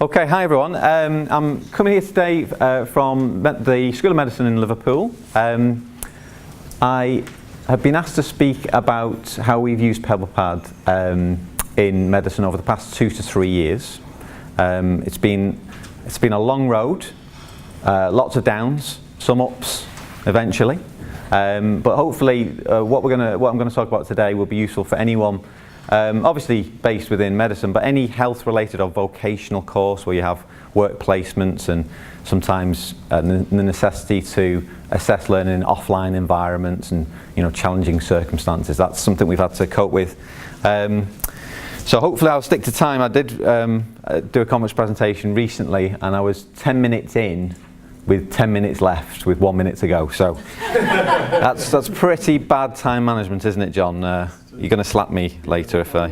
Okay, hi everyone. I'm coming here today from the School of Medicine in Liverpool. I have been asked to speak about how we've used PebblePad in medicine over the past 2 to 3 years. It's been a long road, lots of downs, some ups eventually. But hopefully what I'm going to talk about today will be useful for anyone obviously based within medicine, but any health related or vocational course where you have work placements and sometimes the necessity to assess learning in offline environments and challenging circumstances. That's something we've had to cope with. So hopefully I'll stick to time. I did do a conference presentation recently and I was 10 minutes in with 10 minutes left with 1 minute to go. So that's pretty bad time management, isn't it, John? You're going to slap me later if I...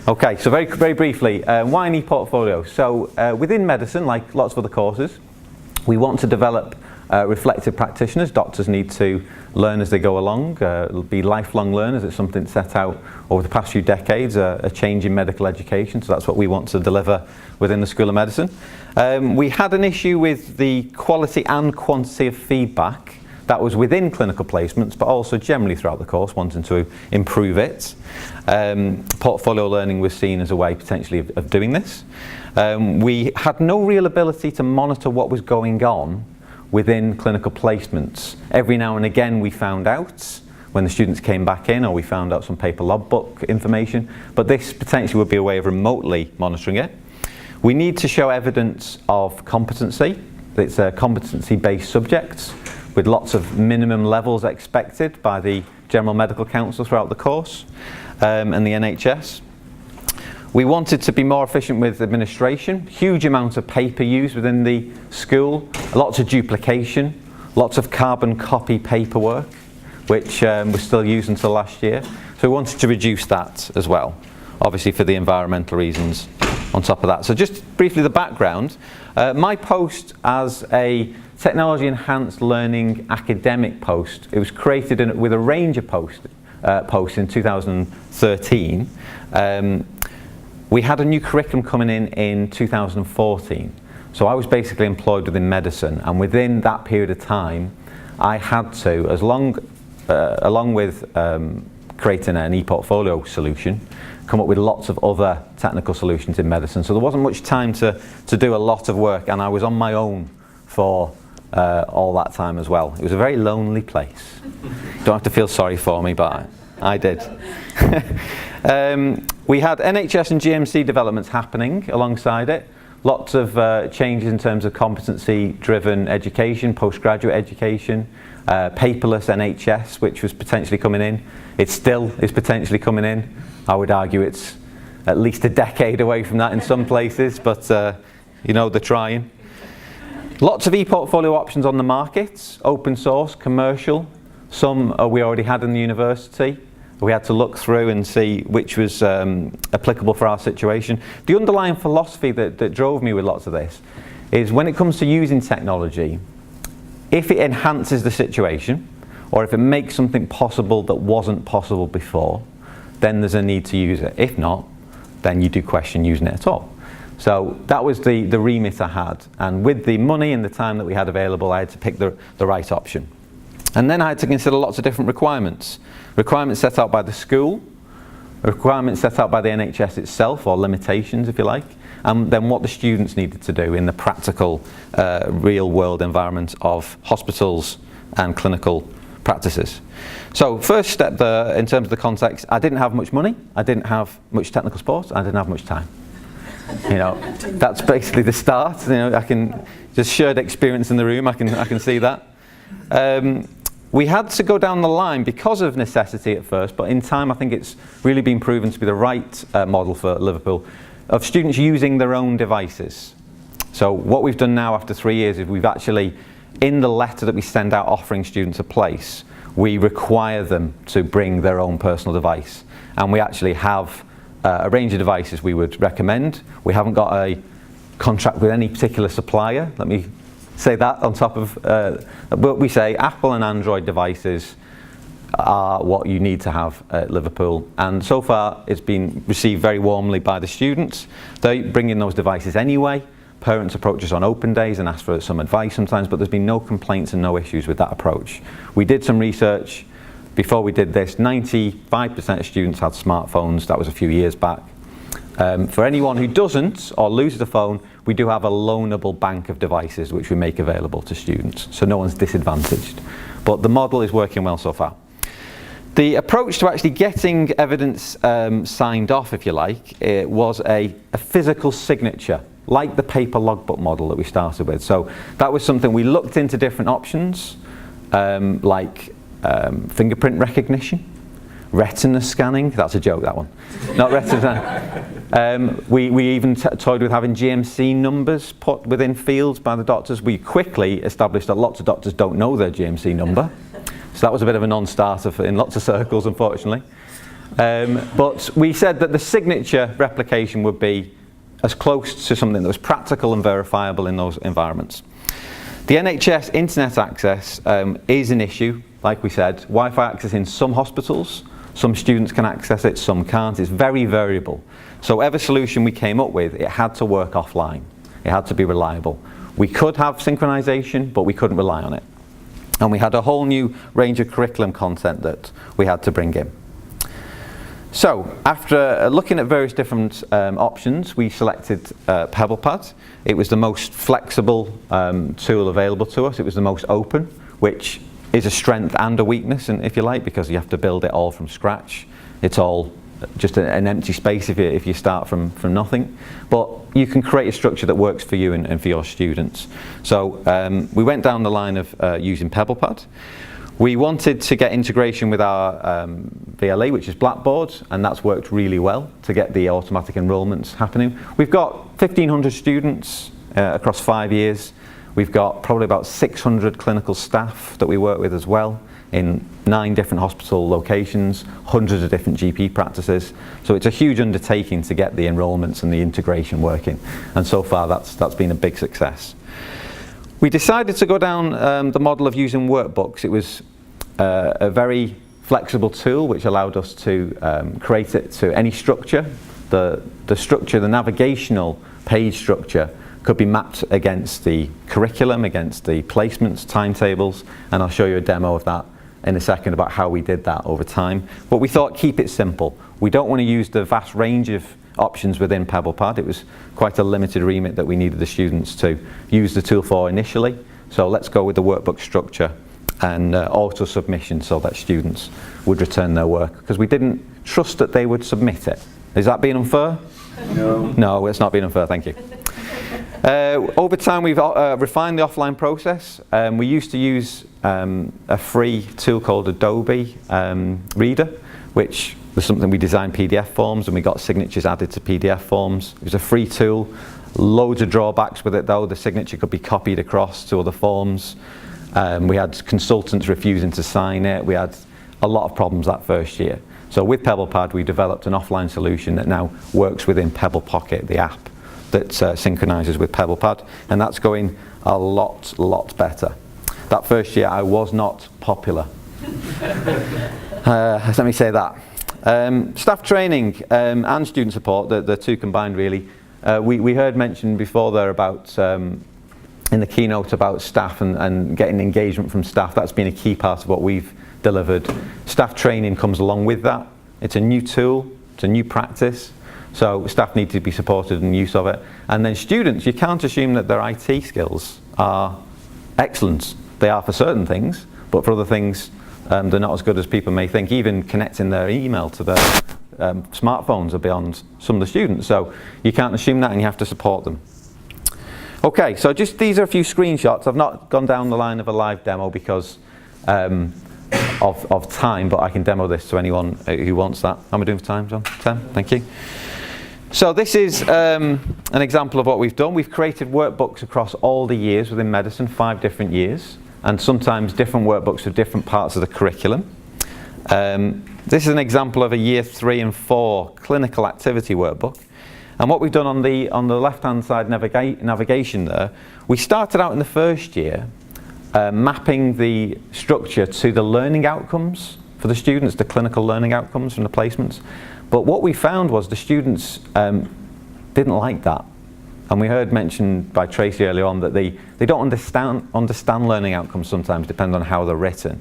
Okay, so very briefly, why an e-portfolio? So within medicine, like lots of other courses, we want to develop reflective practitioners. Doctors need to learn as they go along, be lifelong learners. It's something set out over the past few decades, a change in medical education, so that's what we want to deliver within the School of Medicine. We had an issue with the quality and quantity of feedback that was within clinical placements, but also generally throughout the course, wanting to improve it. Portfolio learning was seen as a way potentially of doing this. We had no real ability to monitor what was going on within clinical placements. Every now and again we found out when the students came back in, or we found out some paper logbook information, but this potentially would be a way of remotely monitoring it. We need to show evidence of competency. It's a competency-based subject with lots of minimum levels expected by the General Medical Council throughout the course and the NHS. We wanted to be more efficient with administration, huge amounts of paper used within the school, lots of duplication, lots of carbon copy paperwork, which was still used until last year. So we wanted to reduce that as well, obviously for the environmental reasons on top of that. So just briefly the background, my post as a technology enhanced learning academic post, it was created with a range of posts in 2013. We had a new curriculum coming in 2014. So I was basically employed within medicine, and within that period of time, I had to, along with creating an e-portfolio solution, come up with lots of other technical solutions in medicine. So there wasn't much time to do a lot of work, and I was on my own for all that time as well. It was a very lonely place. You don't have to feel sorry for me, but I did. We had NHS and GMC developments happening alongside it. Lots of changes in terms of competency-driven education, postgraduate education, paperless NHS, which was potentially coming in. It still is potentially coming in. I would argue it's at least a decade away from that in some places, but they're trying. Lots of e-portfolio options on the market, open source, commercial. Some we already had in the university. We had to look through and see which was applicable for our situation. The underlying philosophy that drove me with lots of this is when it comes to using technology, if it enhances the situation, or if it makes something possible that wasn't possible before, then there's a need to use it. If not, then you do question using it at all. So that was the remit I had, and with the money and the time that we had available, I had to pick the right option. And then I had to consider lots of different requirements. Requirements set out by the school, requirements set out by the NHS itself, or limitations if you like, and then what the students needed to do in the practical, real world environment of hospitals and clinical practices. So first step there, in terms of the context, I didn't have much money, I didn't have much technical support, I didn't have much time. That's basically the start. I can just shared experience in the room, I can see that. We had to go down the line because of necessity at first, but in time I think it's really been proven to be the right model for Liverpool of students using their own devices. So what we've done now after 3 years is we've actually, in the letter that we send out offering students a place, we require them to bring their own personal device, and we actually have a range of devices we would recommend. We haven't got a contract with any particular supplier, let me say that on top of, but we say Apple and Android devices are what you need to have at Liverpool, and so far it's been received very warmly by the students. They bring in those devices anyway. Parents approach us on open days and ask for some advice sometimes, but there's been no complaints and no issues with that approach. We did some research before we did this. 95% of students had smartphones. That was a few years back. For anyone who doesn't or loses a phone, we do have a loanable bank of devices which we make available to students, so no one's disadvantaged. But the model is working well so far. The approach to actually getting evidence signed off, if you like, it was a physical signature, like the paper logbook model that we started with. So that was something we looked into different options, like fingerprint recognition, retina scanning. That's a joke, that one. Not retina. We even toyed with having GMC numbers put within fields by the doctors. We quickly established that lots of doctors don't know their GMC number. So that was a bit of a non-starter in lots of circles, unfortunately. But we said that the signature replication would be as close to something that was practical and verifiable in those environments. The NHS internet access is an issue, like we said. Wi-Fi access in some hospitals, some students can access it, some can't. It's very variable. So whatever solution we came up with, it had to work offline. It had to be reliable. We could have synchronization, but we couldn't rely on it. And we had a whole new range of curriculum content that we had to bring in. So after looking at various different options, we selected PebblePad. It was the most flexible tool available to us. It was the most open, which is a strength and a weakness, and if you like, because you have to build it all from scratch. It's all just an empty space if you start from nothing. But you can create a structure that works for you and for your students. So we went down the line of using PebblePad. We wanted to get integration with our VLE, which is Blackboard, and that's worked really well to get the automatic enrolments happening. We've got 1,500 students across 5 years. We've got probably about 600 clinical staff that we work with as well in 9 different hospital locations, hundreds of different GP practices. So it's a huge undertaking to get the enrolments and the integration working. And so far that's been a big success. We decided to go down the model of using workbooks. It was a very flexible tool which allowed us to create it to any structure. The structure, the navigational page structure, could be mapped against the curriculum, against the placements, timetables, and I'll show you a demo of that in a second about how we did that over time. But we thought, keep it simple. We don't want to use the vast range of options within PebblePad. It was quite a limited remit that we needed the students to use the tool for initially. So let's go with the workbook structure and auto submission so that students would return their work, because we didn't trust that they would submit it. Is that being unfair? No. No, it's not being unfair, thank you. Over time we've refined the offline process. We used to use a free tool called Adobe Reader, which was something we designed PDF forms and we got signatures added to PDF forms. It was a free tool, loads of drawbacks with it though. The signature could be copied across to other forms. We had consultants refusing to sign it. We had a lot of problems that first year. So with PebblePad we developed an offline solution that now works within Pebble Pocket, the app that synchronizes with PebblePad, and that's going a lot better. That first year I was not popular. Let me say that. Staff training and student support, the two combined really. We heard mentioned before there about, in the keynote, about staff and getting engagement from staff. That's been a key part of what we've delivered. Staff training comes along with that. It's a new tool, it's a new practice. So staff need to be supported in the use of it. And then students, you can't assume that their IT skills are excellent. They are for certain things, but for other things, they're not as good as people may think. Even connecting their email to their smartphones are beyond some of the students. So you can't assume that and you have to support them. Okay, so just these are a few screenshots. I've not gone down the line of a live demo because of time, but I can demo this to anyone who wants that. How am I doing for time, John? 10? Thank you. So this is an example of what we've done. We've created workbooks across all the years within medicine, 5 different years, and sometimes different workbooks for different parts of the curriculum. This is an example of a year 3 and 4 clinical activity workbook. And what we've done on the left-hand side navigation there, we started out in the first year mapping the structure to the learning outcomes for the students, the clinical learning outcomes from the placements. But what we found was the students didn't like that. And we heard mentioned by Tracy earlier on that they don't understand learning outcomes sometimes, depending on how they're written.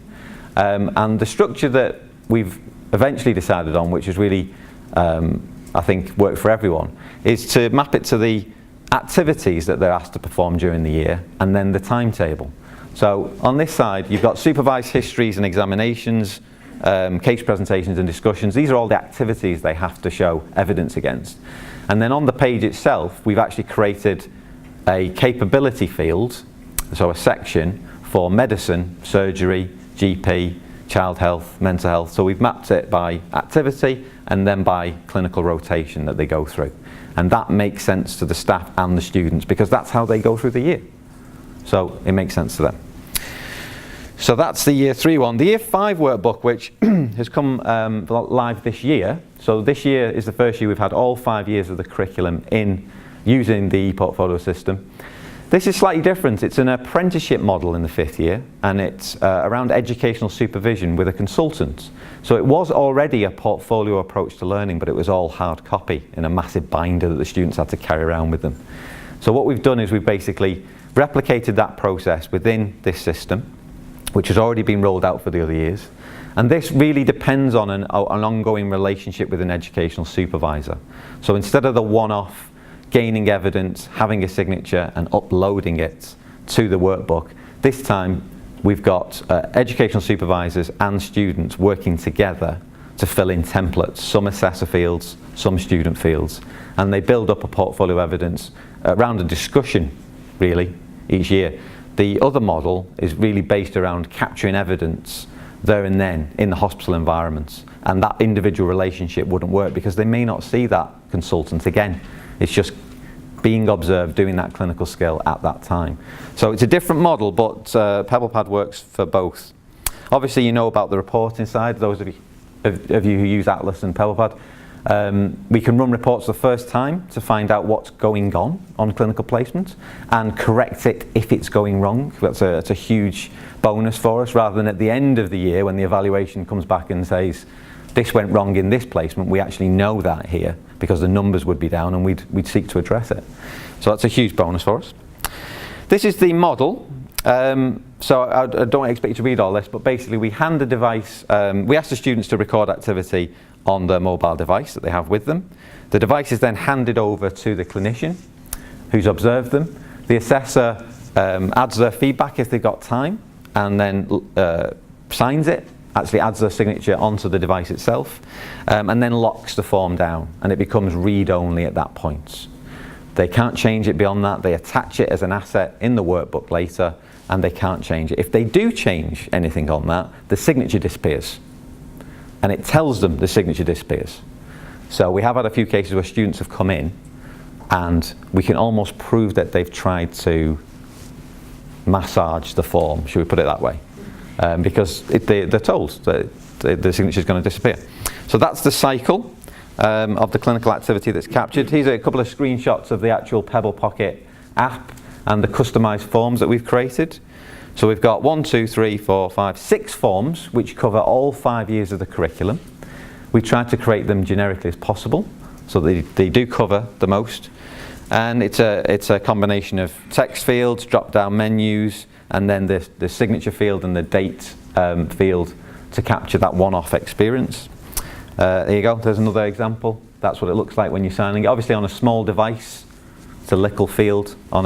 And the structure that we've eventually decided on, which is really, I think, worked for everyone, is to map it to the activities that they're asked to perform during the year, and then the timetable. So on this side, you've got supervised histories and examinations, case presentations and discussions. These are all the activities they have to show evidence against. And then on the page itself, we've actually created a capability field, so a section for medicine, surgery, GP, child health, mental health. So we've mapped it by activity and then by clinical rotation that they go through. And that makes sense to the staff and the students because that's how they go through the year. So it makes sense to them. So that's the Year 3 one. The Year 5 workbook, which has come live this year. So this year is the first year we've had all 5 years of the curriculum in using the portfolio system. This is slightly different. It's an apprenticeship model in the 5th year, and it's around educational supervision with a consultant. So it was already a portfolio approach to learning, but it was all hard copy in a massive binder that the students had to carry around with them. So what we've done is we've basically replicated that process within this system, which has already been rolled out for the other years. And this really depends on an ongoing relationship with an educational supervisor. So instead of the one-off gaining evidence, having a signature and uploading it to the workbook, this time we've got educational supervisors and students working together to fill in templates, some assessor fields, some student fields, and they build up a portfolio of evidence around a discussion really each year. The other model is really based around capturing evidence there and then in the hospital environments, and that individual relationship wouldn't work because they may not see that consultant again. It's just being observed, doing that clinical skill at that time. So it's a different model, but PebblePad works for both. Obviously you know about the reporting side, those of you who use Atlas and PebblePad. We can run reports the first time to find out what's going on clinical placement and correct it if it's going wrong. That's a huge bonus for us, rather than at the end of the year when the evaluation comes back and says this went wrong in this placement. We actually know that here because the numbers would be down and we'd seek to address it. So that's a huge bonus for us. This is the model. So I don't expect you to read all this, but basically we hand the device, we ask the students to record activity on the mobile device that they have with them. The device is then handed over to the clinician who's observed them. The assessor adds their feedback if they've got time, and then signs it, actually adds their signature onto the device itself, and then locks the form down, and it becomes read-only at that point. They can't change it beyond that. They attach it as an asset in the workbook later, and they can't change it. If they do change anything on that, the signature disappears. And it tells them the signature disappears. So we have had a few cases where students have come in and we can almost prove that they've tried to massage the form, should we put it that way, because they're told that the signature is going to disappear. So that's the cycle of the clinical activity that's captured. Here's a couple of screenshots of the actual Pebble Pocket app and the customized forms that we've created. So we've got 6 forms which cover all 5 years of the curriculum. We tried to create them generically as possible so they do cover the most. And it's a combination of text fields, drop-down menus, and then the signature field and the date field to capture that one-off experience. There you go, there's another example. That's what it looks like when you're signing it. Obviously on a small device, it's a little field. On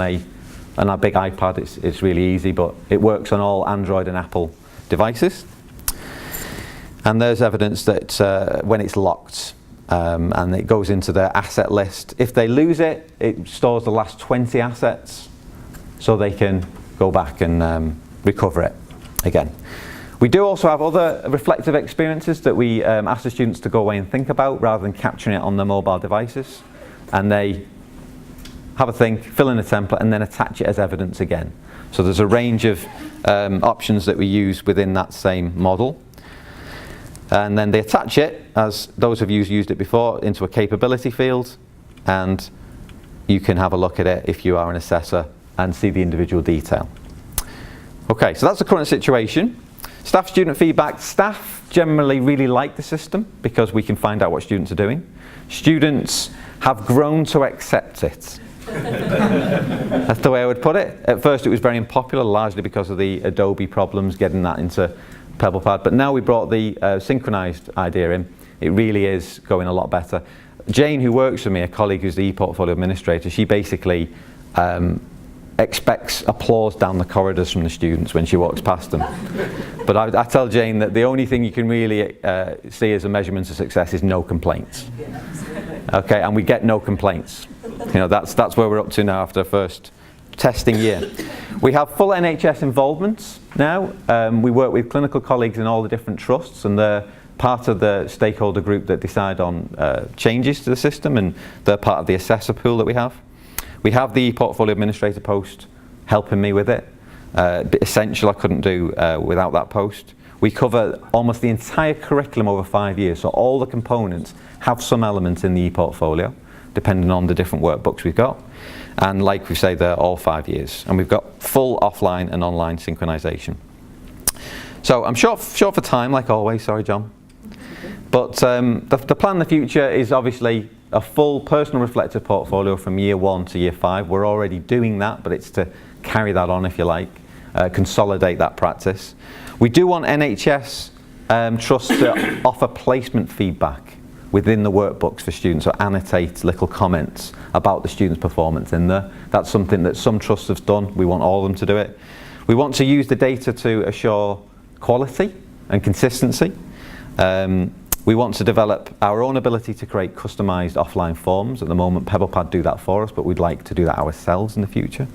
a big iPad it's really easy, but it works on all Android and Apple devices. And there's evidence that when it's locked and it goes into their asset list, if they lose it, it stores the last 20 assets so they can go back and recover it again. We do also have other reflective experiences that we ask the students to go away and think about rather than capturing it on their mobile devices. And they have a think, fill in a template, and then attach it as evidence again. So there's a range of options that we use within that same model. And then they attach it, as those of you who've used it before, into a capability field, and you can have a look at it if you are an assessor and see the individual detail. Okay, so that's the current situation. Staff student feedback. Staff generally really like the system because we can find out what students are doing. Students have grown to accept it. That's the way I would put it. At first it was very unpopular, largely because of the Adobe problems getting that into PebblePad, but now we brought the synchronized idea in. It really is going a lot better. Jane, who works with me, a colleague who's the e-portfolio administrator, she basically expects applause down the corridors from the students when she walks past them. But I tell Jane that the only thing you can really see as a measurement of success is no complaints. Okay, and we get no complaints. You know, that's where we're up to now after the first testing year. We have full NHS involvement now. We work with clinical colleagues in all the different trusts, and they're part of the stakeholder group that decide on changes to the system, and they're part of the assessor pool that we have. We have the portfolio administrator post helping me with it. Essential, I couldn't do without that post. We cover almost the entire curriculum over 5 years, so all the components have some element in the e-portfolio, depending on the different workbooks we've got. And like we say, they're all 5 years. And we've got full offline and online synchronization. So I'm short for time, like always, sorry John. But the plan in the future is obviously a full personal reflective portfolio from year 1 to year 5. We're already doing that, but it's to carry that on, if you like, consolidate that practice. We do want NHS trusts to offer placement feedback within the workbooks for students, or annotate little comments about the student's performance in there. That's something that some trusts have done. We want all of them to do it. We want to use the data to assure quality and consistency. We want to develop our own ability to create customised offline forms. At the moment, PebblePad do that for us, but we'd like to do that ourselves in the future.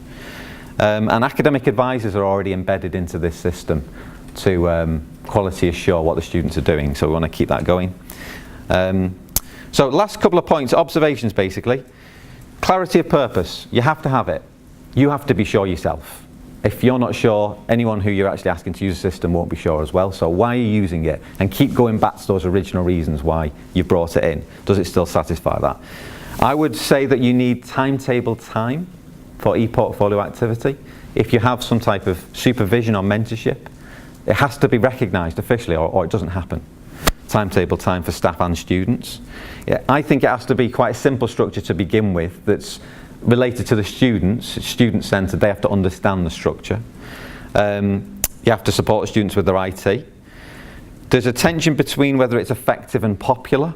And academic advisors are already embedded into this system to quality assure what the students are doing, so we want to keep that going. So last couple of points, observations basically. Clarity of purpose, you have to have it. You have to be sure yourself. If you're not sure, anyone who you're actually asking to use the system won't be sure as well. So why are you using it? And keep going back to those original reasons why you brought it in. Does it still satisfy that? I would say that you need timetable time for e-portfolio activity. If you have some type of supervision or mentorship, it has to be recognised officially, or it doesn't happen. Timetable time for staff and students. Yeah, I think it has to be quite a simple structure to begin with that's related to the students. It's student-centred, they have to understand the structure. You have to support the students with their IT. There's a tension between whether it's effective and popular.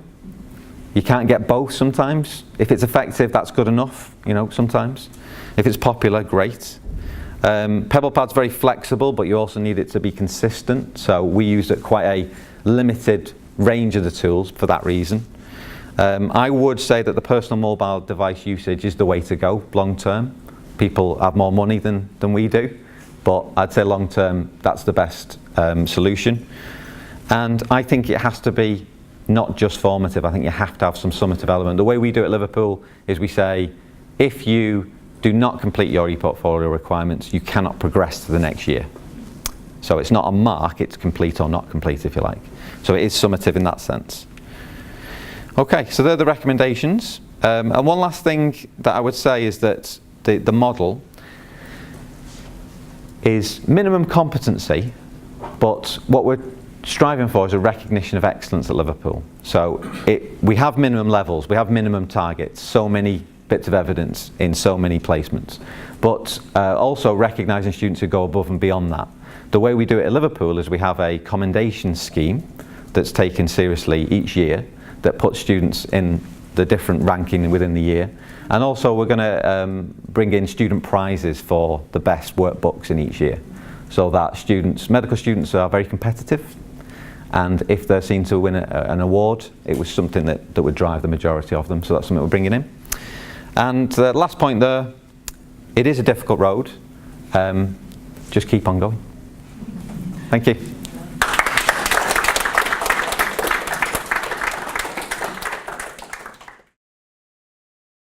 You can't get both sometimes. If it's effective, that's good enough, you know, sometimes. If it's popular, great. PebblePad's very flexible, but you also need it to be consistent. So we use it quite a limited range of the tools for that reason. I would say that the personal mobile device usage is the way to go long term. People have more money than we do, but I'd say long term that's the best solution. And I think it has to be not just formative. I think you have to have some summative element. The way we do it at Liverpool is we say, if you do not complete your e-portfolio requirements, you cannot progress to the next year. So it's not a mark, it's complete or not complete, if you like. So it is summative in that sense. Okay, so they're the recommendations. And one last thing that I would say is that the model is minimum competency, but what we're striving for is a recognition of excellence at Liverpool. So we have minimum levels, we have minimum targets, so many bits of evidence in so many placements, but also recognising students who go above and beyond that. The way we do it at Liverpool is we have a commendation scheme that's taken seriously each year that puts students in the different ranking within the year. And also we're going to bring in student prizes for the best workbooks in each year, so that medical students are very competitive, and if they're seen to win an award, it was something that would drive the majority of them, so that's something we're bringing in. And the last point there, it is a difficult road, just keep on going. Thank you.